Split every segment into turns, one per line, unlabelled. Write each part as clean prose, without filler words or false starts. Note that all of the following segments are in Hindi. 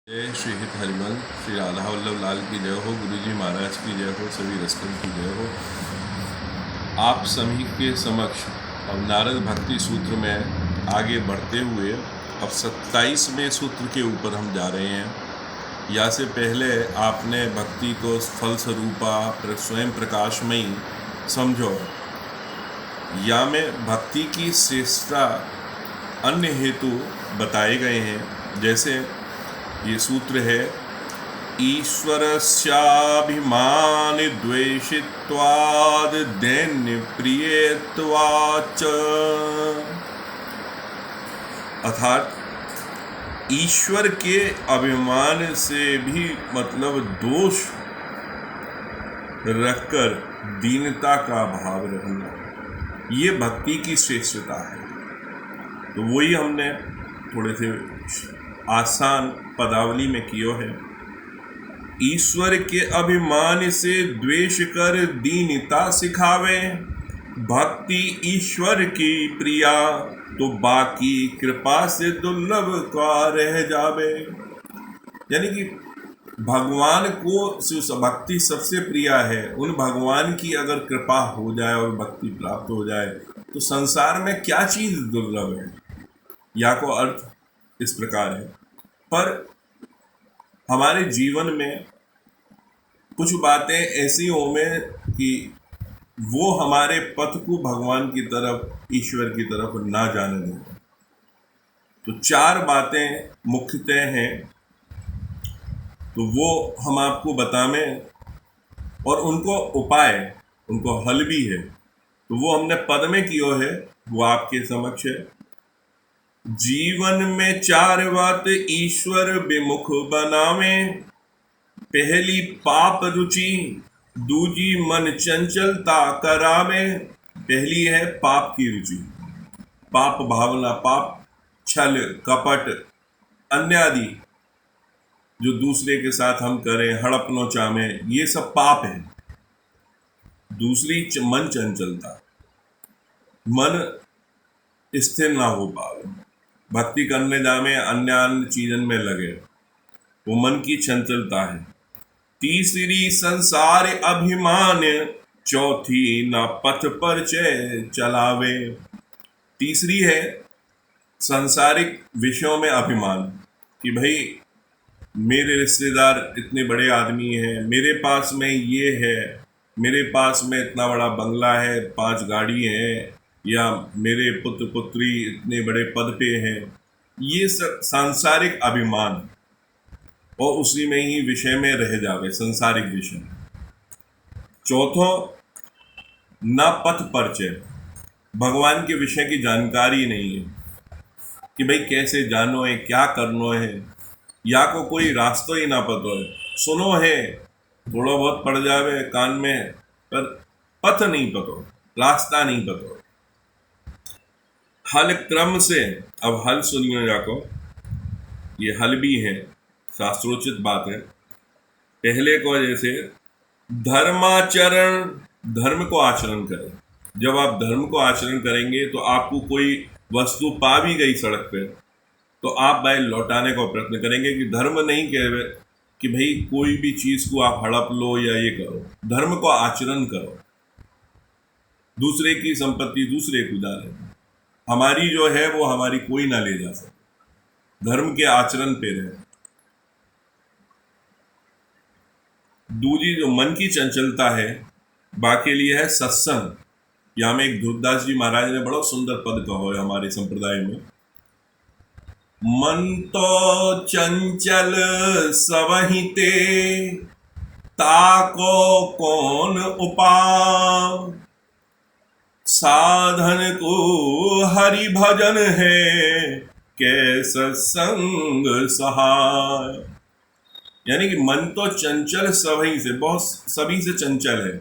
जय श्री हित हरिमल श्री राधा वल्लभ लाल की जय हो। गुरु जी महाराज की जय हो। सभी रसकन की जय हो। आप सभी के समक्ष अब नारद भक्ति सूत्र में आगे बढ़ते हुए अब 27वें सूत्र के ऊपर हम जा रहे हैं। या से पहले आपने भक्ति को फल स्वरूपा स्वयं प्रकाशमयी समझो। या में भक्ति की श्रेष्ठता अन्य हेतु बताए गए हैं। जैसे ये सूत्र है, ईश्वरस्याभिमान द्वेषित्वाद दैन्य प्रियत्वाच। अर्थात ईश्वर के अभिमान से भी मतलब दोष रखकर दीनता का भाव रखना, ये भक्ति की श्रेष्ठता है। तो वही हमने थोड़े से आसान पदावली में कियो है। ईश्वर के अभिमान से द्वेष कर दीनता सिखावे, भक्ति ईश्वर की प्रिया तो बाकी कृपा से दुर्लभ का रह जावे। यानी कि भगवान को भक्ति सबसे प्रिया है। उन भगवान की अगर कृपा हो जाए और भक्ति प्राप्त हो जाए तो संसार में क्या चीज़ दुर्लभ है। या को अर्थ इस प्रकार है। पर हमारे जीवन में कुछ बातें ऐसी हों कि वो हमारे पथ को भगवान की तरफ, ईश्वर की तरफ ना जाने दें। तो 4 बातें मुख्यतः हैं, तो वो हम आपको बतावें और उनको उपाय, उनको हल भी है। तो वो हमने पद में कियो है, वो आपके समक्ष है। जीवन में 4 बात ईश्वर विमुख बनावे, पहली पाप रुचि, दूजी मन चंचलता करावे। पहली है पाप की रुचि, पाप भावना, पाप छल कपट अन्य आदि जो दूसरे के साथ हम करें, हड़पनो चाहें, ये सब पाप है। दूसरी मन चंचलता, मन स्थिर ना हो पावे, भक्ति करने जामे अन्य चीजन में लगे, वो मन की चंचलता है। तीसरी संसार अभिमान, चौथी ना पथ पर चलावे। तीसरी है सांसारिक विषयों में अभिमान कि भाई मेरे रिश्तेदार इतने बड़े आदमी हैं, मेरे पास में ये है, मेरे पास में इतना बड़ा बंगला है, 5 गाड़ी है, या मेरे पुत्र पुत्री इतने बड़े पद पे हैं। ये सब सांसारिक अभिमान, और उसी में ही विषय में रह जावे, संसारिक विषय। चौथो ना पथ परिचय, भगवान के विषय की जानकारी नहीं है कि भाई कैसे जानो है, क्या करनो है, या को कोई रास्ता ही ना पतो है। सुनो है, थोड़ा बहुत पड़ जावे कान में, पर पथ नहीं पतो, रास्ता नहीं पतो। हल क्रम से, अब हल सुनियो जाको, ये हल भी है, शास्त्रोचित बात है। पहले को जैसे धर्माचरण, धर्म को आचरण करें। जब आप धर्म को आचरण करेंगे तो आपको कोई वस्तु पा भी गई सड़क पे तो आप भाई लौटाने का प्रयत्न करेंगे कि धर्म नहीं कह रहे कि भाई कोई भी चीज़ को आप हड़प लो या ये करो। धर्म को आचरण करो, दूसरे की संपत्ति दूसरे को डाले, हमारी जो है वो हमारी कोई ना ले जा सके। धर्म के आचरण पे रहे। दूसरी जो मन की चंचलता है, बाकी लिए है सत्संग। यहाँ में एक ध्रुवदास जी महाराज ने बड़ा सुंदर पद कहो है हमारे संप्रदाय में, मन तो चंचल सवहिते, ताको कौन उपाय, साधन को हरि भजन है, कैसा संग सहाय। यानी कि मन तो चंचल सभी से, बहुत सभी से चंचल है,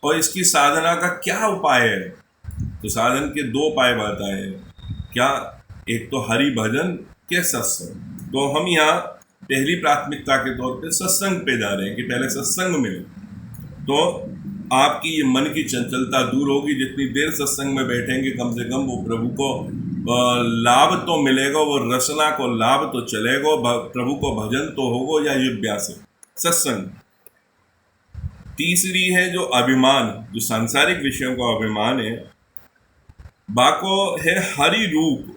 और इसकी साधना का क्या उपाय है। तो साधन के 2 उपाय बताए। क्या? एक तो हरि भजन के सत्संग। तो हम यहाँ पहली प्राथमिकता के तौर पे सत्संग पे जा रहे हैं कि पहले सत्संग मिले तो आपकी ये मन की चंचलता दूर होगी। जितनी देर सत्संग में बैठेंगे कम से कम वो प्रभु को लाभ तो मिलेगा, वो रसना को लाभ तो चलेगा, प्रभु को भजन तो होगो या युव्यास सत्संग। तीसरी है जो अभिमान, जो सांसारिक विषयों का अभिमान है, बाको है हरि रूप,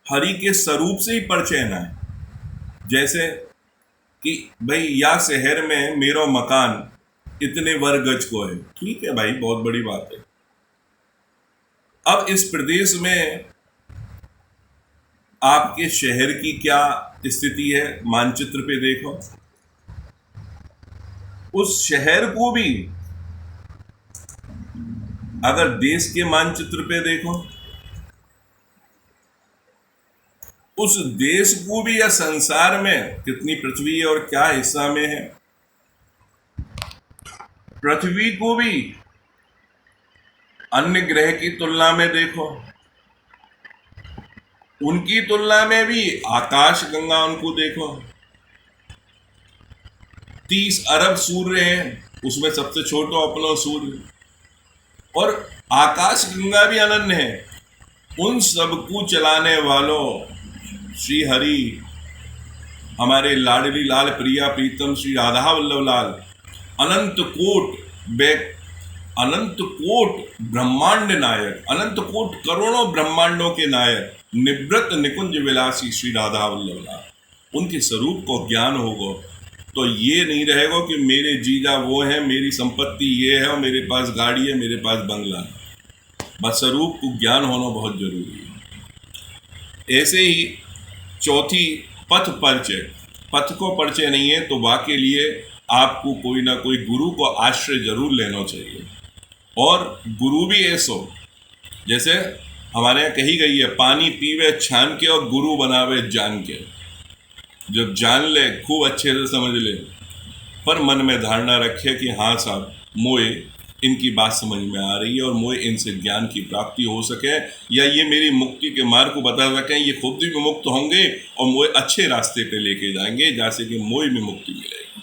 हरि के स्वरूप से ही परिचय ना है। जैसे कि भाई या शहर में मेरो मकान इतने वर्ग गज को है, ठीक है भाई, बहुत बड़ी बात है। अब इस प्रदेश में आपके शहर की क्या स्थिति है, मानचित्र पे देखो। उस शहर को भी अगर देश के मानचित्र पे देखो, उस देश को भी या संसार में कितनी पृथ्वी है और क्या हिस्सा में है, पृथ्वी को भी अन्य ग्रह की तुलना में देखो, उनकी तुलना में भी आकाश गंगा उनको देखो। 30 अरब सूर्य हैं, उसमें सबसे छोटा अपना सूर्य, और आकाश गंगा भी अनन्य है। उन सबको चलाने वालों श्री हरि, हमारे लाडली लाल प्रिया प्रीतम श्री राधा वल्लभ लाल, अनंत कोट ब्रह्मांड नायक, अनंत कोट करोड़ों ब्रह्मांडों के नायक, निवृत्त निकुंज विलासी श्री राधा वल्लभ लाल, उनके स्वरूप को ज्ञान होगा तो ये नहीं रहेगा कि मेरे जीजा वो है, मेरी संपत्ति ये है और मेरे पास गाड़ी है, मेरे पास बंगला है। बस स्वरूप को ज्ञान होना बहुत जरूरी है। ऐसे ही चौथी पथ परिचय, पथ को परिचय नहीं है तो वहाँ के लिए आपको कोई ना कोई गुरु को आश्रय जरूर लेना चाहिए। और गुरु भी ऐसो, जैसे हमारे यहाँ कही गई है, पानी पीवे छान के और गुरु बनावे जान के। जब जान ले, खूब अच्छे से समझ ले, पर मन में धारणा रखे कि हाँ साहब, मोए इनकी बात समझ में आ रही है और मोए इनसे ज्ञान की प्राप्ति हो सके, या ये मेरी मुक्ति के मार्ग को बता सकें, ये खुद भी मुक्त होंगे और मोए अच्छे रास्ते पे लेके जाएंगे जैसे कि मोए में मुक्ति मिलेगी।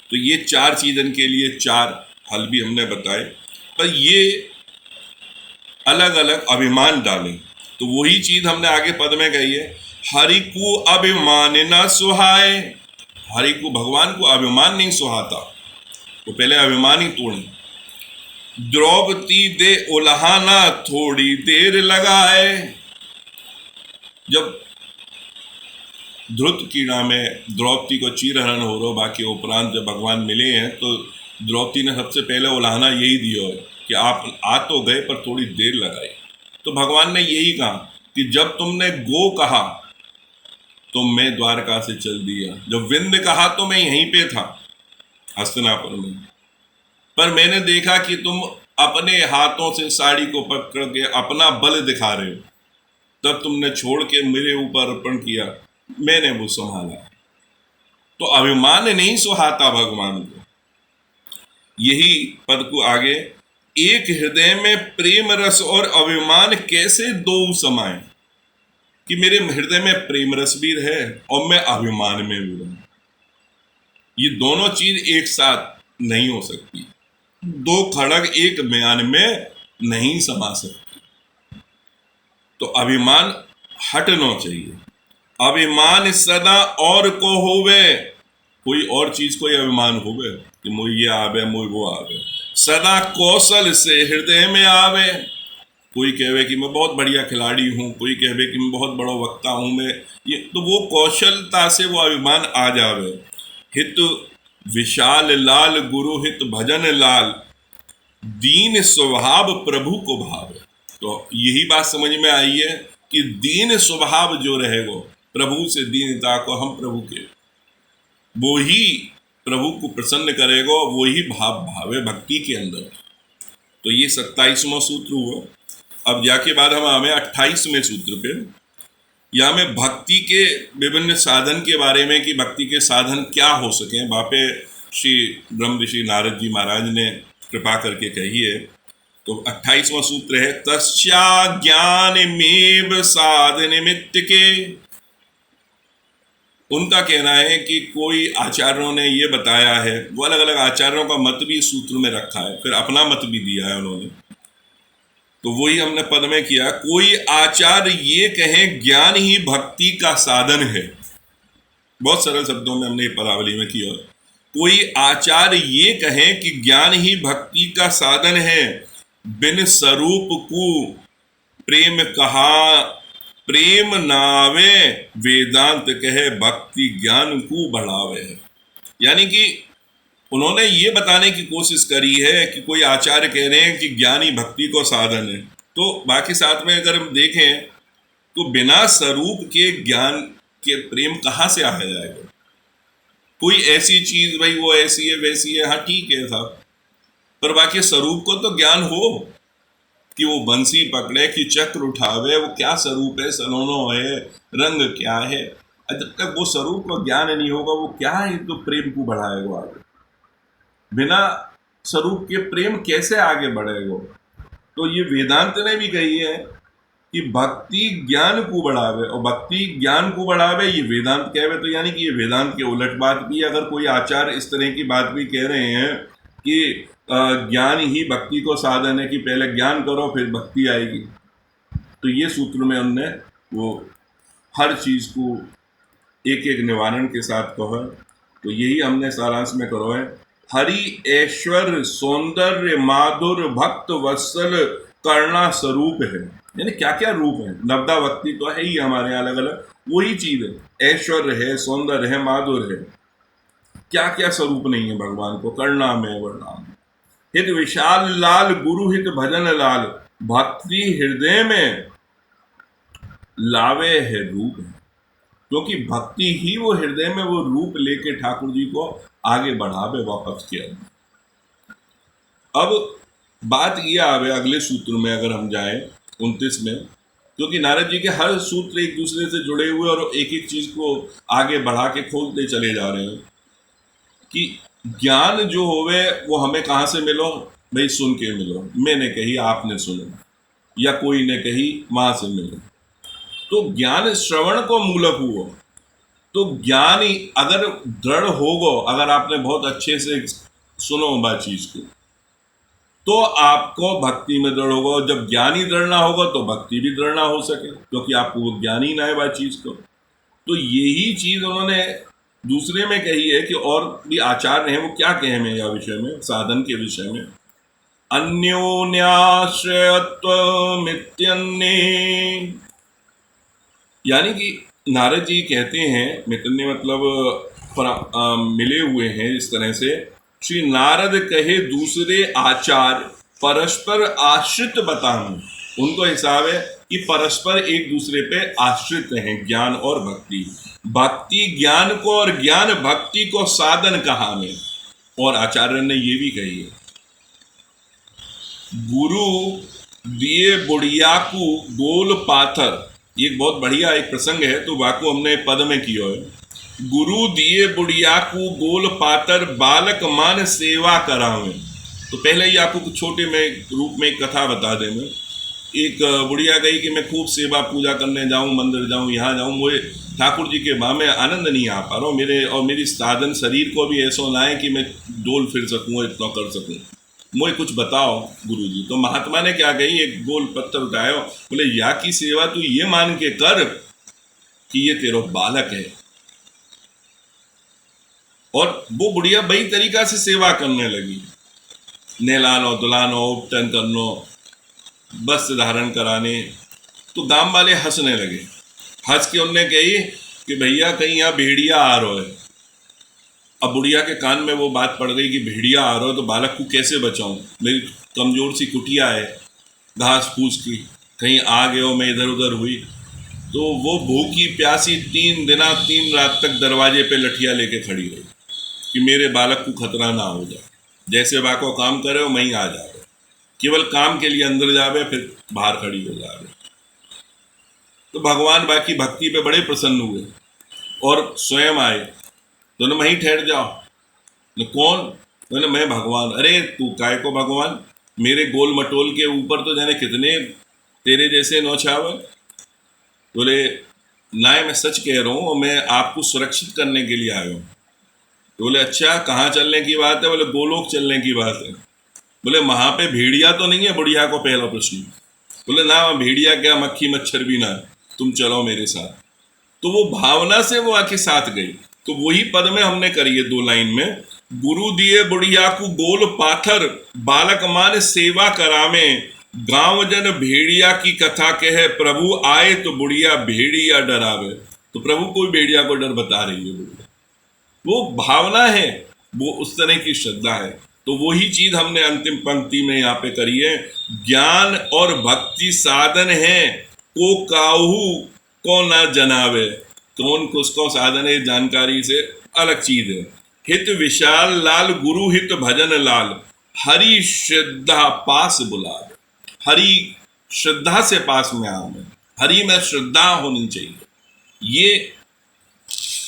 तो ये 4 चीज़न के लिए 4 हल भी हमने बताए, पर ये अलग अलग अभिमान डालें। तो वही चीज़ हमने आगे पद में कही है, हरि को अभिमान न सुहाए। हरि को, भगवान को अभिमान नहीं सुहाता, वो पहले अभिमान ही तोड़े। द्रौपदी दे उल्हाना थोड़ी देर लगाए। जब ध्रुत कीड़ा में द्रौपदी को चीरहरण हो रहा, बाकी उपरांत जब भगवान मिले हैं तो द्रौपदी ने सबसे पहले उल्हाना यही दिया है कि आप आ तो गए पर थोड़ी देर लगाई। तो भगवान ने यही कहा कि जब तुमने गो कहा तो मैं द्वारका से चल दिया, जब विंध्य कहा तो मैं यहीं पे था हस्तिनापुर में, पर मैंने देखा कि तुम अपने हाथों से साड़ी को पकड़ के अपना बल दिखा रहे हो, तब तुमने छोड़ के मेरे ऊपर अर्पण किया, मैंने वो संभाला। तो अभिमान नहीं सुहाता भगवान को। यही पद को आगे, एक हृदय में प्रेम रस और अभिमान कैसे दो समाए, कि मेरे हृदय में प्रेम रस भी है और मैं अभिमान में भी रहूं। ये दोनों चीज एक साथ नहीं हो सकती, 2 खड़ग एक म्यान में नहीं समा सकती। तो अभिमान हटना चाहिए। अभिमान सदा और को होवे, कोई और चीज को अभिमान होवे कि मोई ये आवे, मोई वो आवे, सदा कौशल से हृदय में आवे। कोई कहे कि मैं बहुत बढ़िया खिलाड़ी हूँ, कोई कहे कि मैं बहुत बड़ा वक्ता हूँ, मैं ये, तो वो कौशलता से वो अभिमान आ जावे। हित विशाल लाल गुरु हित भजन लाल, दीन स्वभाव प्रभु को भावे। तो यही बात समझ में आई है कि दीन स्वभाव जो रहेगा, प्रभु से दीनता को हम प्रभु के, वो ही प्रभु को प्रसन्न करेगा, वो ही भाव भावे भक्ति के अंदर। तो ये 27वां सूत्र हुआ। अब जाके बाद हम हमें 28वें सूत्र पे, यहाँ में भक्ति के विभिन्न साधन के बारे में, कि भक्ति के साधन क्या हो सके, वहाँ पे श्री ब्रह्म ऋषि नारद जी महाराज ने कृपा करके कही है। तो 28वां सूत्र है, तस्या ज्ञान मेव साधन निमित्त के। उनका कहना है कि कोई आचार्यों ने ये बताया है, वो अलग अलग आचार्यों का मत भी सूत्र में रखा है, फिर अपना मत भी दिया है उन्होंने, तो वही हमने पद में किया, कोई आचार्य ये कहे ज्ञान ही भक्ति का साधन है। बहुत सरल शब्दों में हमने ये पदावली में किया। कोई आचार्य ये कहे कि ज्ञान ही भक्ति का साधन है, बिन स्वरूप को प्रेम कहा प्रेम नावे, वेदांत कहे भक्ति ज्ञान को बढ़ावे। यानी कि उन्होंने ये बताने की कोशिश करी है कि कोई आचार्य कह रहे हैं कि ज्ञान ही भक्ति को साधन है, तो बाकी साथ में अगर हम देखें तो बिना स्वरूप के ज्ञान के प्रेम कहाँ से आ जाएगा। कोई ऐसी चीज भाई वो ऐसी है वैसी है, हाँ ठीक है साहब, पर बाकी स्वरूप को तो ज्ञान हो कि वो बंसी पकड़े कि चक्र उठावे, वो क्या स्वरूप है, सलोनो है, रंग क्या है। जब तक वो स्वरूप को ज्ञान नहीं होगा वो क्या है तो प्रेम को बढ़ाएगा आगे। बिना स्वरूप के प्रेम कैसे आगे बढ़ेगा। तो ये वेदांत ने भी कही है कि भक्ति ज्ञान को बढ़ावे, और भक्ति ज्ञान को बढ़ावे ये वेदांत कहे। तो यानी कि ये वेदांत के उलट बात भी, अगर कोई आचार्य इस तरह की बात भी कह रहे हैं कि ज्ञान ही भक्ति को साधन है, कि पहले ज्ञान करो फिर भक्ति आएगी, तो ये सूत्र में हमने वो हर चीज़ को एक एक निवारण के साथ कहो है। तो यही हमने सारांश में करो है, हरि ऐश्वर्य सौंदर्य माधुर भक्त वत्सल करना स्वरूप है। यानी क्या क्या रूप है, नवदा भक्ति तो है ही हमारे अलग अलग, वही चीज है। ऐश्वर्य है, सौंदर्य है, माधुर है, क्या क्या स्वरूप नहीं है भगवान को, करना में वर्णाम। हित विशाल लाल गुरु हित भजन लाल, भक्ति हृदय में लावे है रूप है। क्योंकि भक्ति ही वो हृदय में वो रूप लेके ठाकुर जी को आगे बढ़ावे वापस किया। अब बात ये आवे अगले सूत्र में, अगर हम जाएं 29 में, क्योंकि नारद जी के हर सूत्र एक दूसरे से जुड़े हुए और एक एक चीज को आगे बढ़ा के खोलते चले जा रहे हैं कि ज्ञान जो होवे वो हमें कहाँ से मिलो भाई, सुन के मिलो। मैंने कही आपने सुनो, या कोई ने कही वहां से मिलो। तो ज्ञान श्रवण को मूलक हुआ, तो ज्ञान ही अगर दृढ़ होगो, अगर आपने बहुत अच्छे से सुनो बात चीज को, तो आपको भक्ति में दृढ़ होगा। और जब ज्ञान ही दृढ़ ना होगा तो भक्ति भी दृढ़ ना हो सके, क्योंकि आपको ज्ञान ही ना है बात चीज को। तो यही चीज उन्होंने दूसरे में कही है कि और भी आचार्य हैं वो क्या कहे में या विषय में, साधन के विषय में, अन्योन्याश्रयत्वमित्यन्ये। यानी कि नारद जी कहते हैं, मितन्य मतलब मिले हुए हैं इस तरह से, श्री नारद कहे दूसरे आचार्य परस्पर आश्रित बताऊं। उनको हिसाब है कि परस्पर एक दूसरे पे आश्रित हैं, ज्ञान और भक्ति। भक्ति ज्ञान को और ज्ञान भक्ति को साधन कहा में। और आचार्य ने ये भी कही है, गुरु दिए बुढ़िया को गोल पाथर। ये बहुत बढ़िया एक प्रसंग है, तो वाको हमने पद में किया है, गुरु दिए बुढ़िया को गोल पातर बालक मान सेवा करावे। तो पहले ही आपको कुछ छोटे में रूप में एक कथा बता दें। मैं एक बुढ़िया गई कि मैं खूब सेवा पूजा करने जाऊं, मंदिर जाऊं, यहाँ जाऊं, मुझे ठाकुर जी के माँ में आनंद नहीं आ पा रहा हूँ, मेरे और मेरी साधन शरीर को भी ऐसा लाए कि मैं डोल फिर सकूँ, इतना कर सकूँ, मुझे कुछ बताओ गुरु जी। तो महात्मा ने क्या कही, एक गोल पत्थर उठाया, बोले या की सेवा तू ये मान के कर कि ये तेरा बालक है। और वो बुढ़िया बड़ी तरीका से सेवा करने लगी, नहलानो धुलानो, उपटन करनो, वस्त्र धारण कराने। तो गांव वाले हंसने लगे। हंस के उनने कही कि भैया कहीं यहाँ भेड़िया आ रहा है। अब बुढ़िया के कान में वो बात पड़ गई कि भेड़िया आ रहा है, तो बालक को कैसे बचाऊं, मेरी कमजोर सी कुटिया है, घास फूस की, कहीं आ गए हो, मैं इधर उधर हुई। तो वो भूखी प्यासी 3 दिन 3 रात तक दरवाजे पे लठिया लेके खड़ी रही कि मेरे बालक को खतरा ना हो जाए। जैसे बाको काम करे हो वहीं आ जावे, केवल काम के लिए अंदर जावे, फिर बाहर खड़ी हो जावे। तो भगवान बाकी भक्ति पे बड़े प्रसन्न हुए और स्वयं आए। दोनों वहीं ठहर जाओ। न कौन? बोले मैं भगवान। अरे तू काय को भगवान, मेरे गोल मटोल के ऊपर तो जाने कितने तेरे जैसे नौछाव। बोले ना, मैं सच कह रहा हूँ, मैं आपको सुरक्षित करने के लिए आया हूँ। तो बोले अच्छा कहाँ चलने की बात है? बोले गोलोक चलने की बात है। बोले वहाँ पे भेड़िया तो नहीं है? बुढ़िया को पहला प्रश्न। बोले ना भेड़िया क्या, मक्खी मच्छर भी ना, तुम चलो मेरे साथ। तो वो भावना से वो आके साथ गई। तो वही पद में हमने करी है 2 लाइन में, गुरु दिए बुढ़िया को गोल पाथर, बालक मान सेवा करावे, गांव जन भेड़िया की कथा कहे, प्रभु आए तो बुढ़िया भेड़िया डरावे। तो प्रभु कोई भेड़िया को डर बता रही है बुढ़िया, वो भावना है, वो उस तरह की श्रद्धा है। तो वही चीज हमने अंतिम पंक्ति में यहाँ पे करी है, ज्ञान और भक्ति साधन है, को काहू को ना जनावे। कौन किसको साधन है जानकारी से अलग चीज है। हित विशाल लाल गुरु हित भजन लाल, हरि श्रद्धा पास बुलावे। हरि श्रद्धा से पास में आवे, हरि में श्रद्धा होनी चाहिए। ये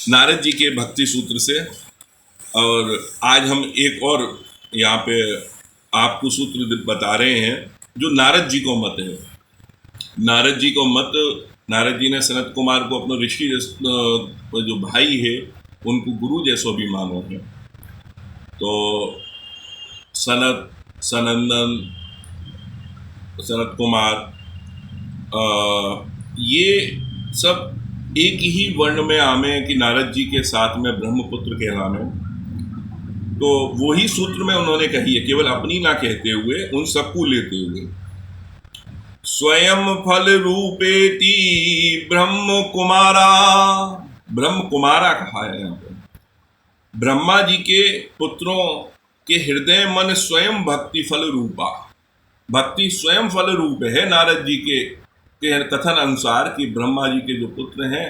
नारद जी के भक्ति सूत्र से। और आज हम एक और यहाँ पे आपको सूत्र बता रहे हैं जो नारद जी को मत है। नारद जी को मत, नारद जी ने सनत कुमार को अपना ऋषि जो भाई है उनको गुरु जैसो भी मानो है। तो सनत, सनंदन, सनत कुमार, ये सब एक ही वर्ण में आमे कि नारद जी के साथ में ब्रह्मपुत्र कहलामे। तो वही सूत्र में उन्होंने कही है, केवल अपनी ना कहते हुए उन सबको लेते हुए। स्वयं फल रूपेति ब्रह्म कुमारा, ब्रह्म कुमारा कहा है यहाँ पर। ब्रह्मा जी के पुत्रों के हृदय मन स्वयं भक्ति फल रूपा, भक्ति स्वयं फल रूप है नारद जी के कथन अनुसार कि ब्रह्मा जी के जो पुत्र हैं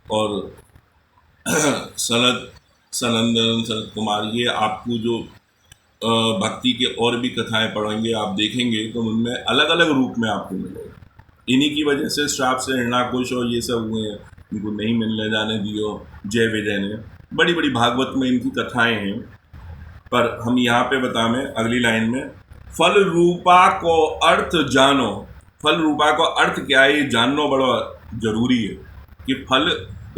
और सनत, सनंदन, सनत कुमार, ये आपको जो भक्ति के और भी कथाएं पढ़ेंगे आप देखेंगे तो उनमें अलग अलग रूप में आपको मिलेगा। इन्हीं की वजह से श्राप से हिरण्याकुश और ये सब हुए हैं, इनको नहीं मिलने जाने दियो जय विजय ने, बड़ी बड़ी भागवत में इनकी कथाएं हैं। पर हम यहाँ पे बतावें अगली लाइन में, फल रूपा को अर्थ जानो। फल रूपा को अर्थ क्या है ये जानना बड़ा जरूरी है कि फल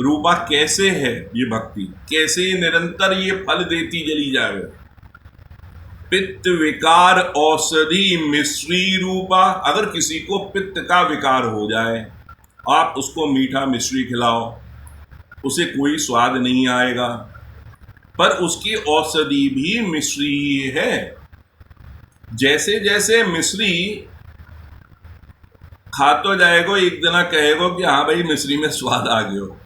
रूपा कैसे है ये भक्ति, कैसे निरंतर ये फल देती चली जाए। पित्त विकार औषधि मिश्री रूपा, अगर किसी को पित्त का विकार हो जाए आप उसको मीठा मिश्री खिलाओ, उसे कोई स्वाद नहीं आएगा, पर उसकी औषधि भी मिश्री है। जैसे जैसे मिश्री खा तो जाएगो, एक जना कहेगो कि हाँ भाई मिश्री में स्वाद आ गयो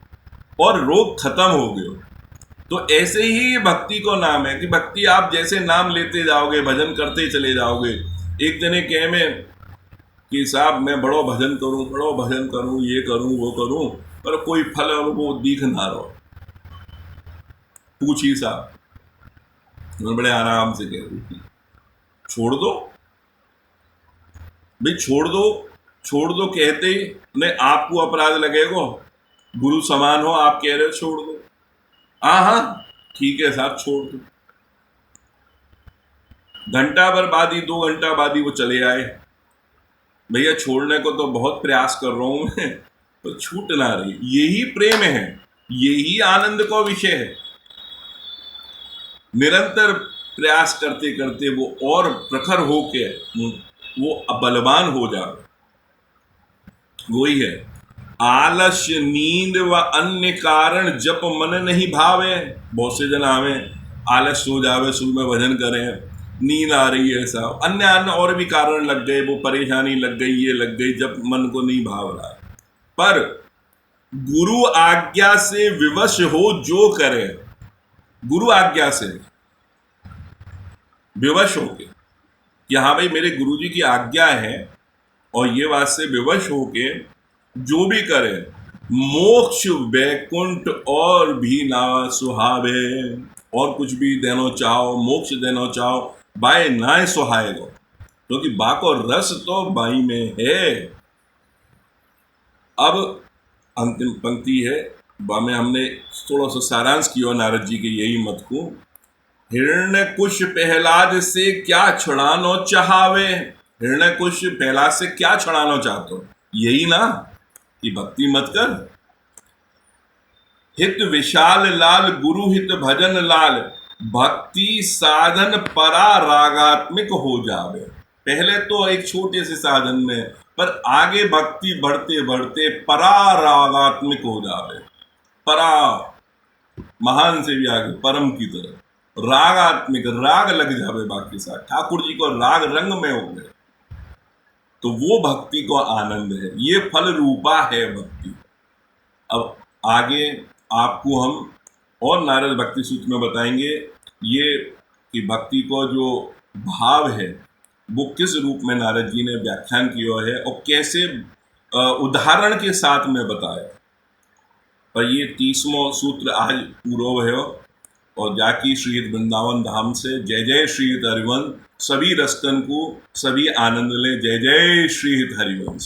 और रोग खत्म हो गयो। तो ऐसे ही भक्ति को नाम है कि भक्ति आप जैसे नाम लेते जाओगे, भजन करते चले जाओगे। एक जने कहे में कि साहब मैं बड़ो भजन करूं, ये करूं वो करूं, पर कोई फल और वो दिख ना रहो। पूछी साहब, मैं बड़े आराम से कह रही, छोड़ दो भाई, छोड़ दो कहते ही नहीं आपको अपराध लगेगा, गुरु समान हो आप कह रहे हो छोड़ दो। हाँ ठीक है साहब छोड़ दो। घंटा भर बाद ही 2 घंटा बाद ही वो चले आए, भैया छोड़ने को तो बहुत प्रयास कर रहा हूं मैं, तो छूट ना रही। यही प्रेम है, यही आनंद का विषय है। निरंतर प्रयास करते करते वो और प्रखर होके वो बलवान हो जाए। वही है, आलस्य नींद व अन्य कारण जप मन नहीं भावे। बहुत से जन आवे आलस हो जावे, सुबह में भजन करें, नींद आ रही है साहब, अन्य और भी कारण लग गए, वो परेशानी लग गई, ये लग गई, जब मन को नहीं भाव रहा। पर गुरु आज्ञा से विवश हो जो करे, गुरु आज्ञा से विवश होके कि हाँ भाई मेरे गुरुजी की आज्ञा है, और ये बात से विवश होके जो भी करे, मोक्ष वैकुंठ और भी ना सुहावे। और कुछ भी देना चाहो, मोक्ष देना चाहो, बाय ना सुहाएगा, क्योंकि बाको रस तो बाई में है। अब अंतिम पंक्ति है, में हमने थोड़ा सा सारांश किया नारद जी के यही मत को। हिरण्यकुश प्रहलाद से क्या छुड़ानो चाहावे। हिरण्यकुश प्रहलाद से क्या छुड़ाना चाहते हो, यही ना कि भक्ति मत कर। हित विशाल लाल गुरु हित भजन लाल, भक्ति साधन परा रागात्मिक हो जावे। पहले तो एक छोटे से साधन में पर आगे भक्ति बढ़ते बढ़ते परारागात्मिक हो जावे, परा महान से भी आगे परम की तरफ रागात्मिक, राग लग जावे बाकी साथ, ठाकुर जी को राग रंग में हो गए, तो वो भक्ति को आनंद है। ये फल रूपा है भक्ति। अब आगे आपको हम और नारद भक्ति सूत्र में बताएंगे ये कि भक्ति को जो भाव है वो किस रूप में नारद जी ने व्याख्यान किया है और कैसे उदाहरण के साथ में बताया। पर ये 30वां सूत्र आज पूरा है और जाकी श्री वृंदावन धाम से जय जय श्री हरिवंश, सभी रस्तन को सभी आनंद ले, जय जय श्री हरिवंश।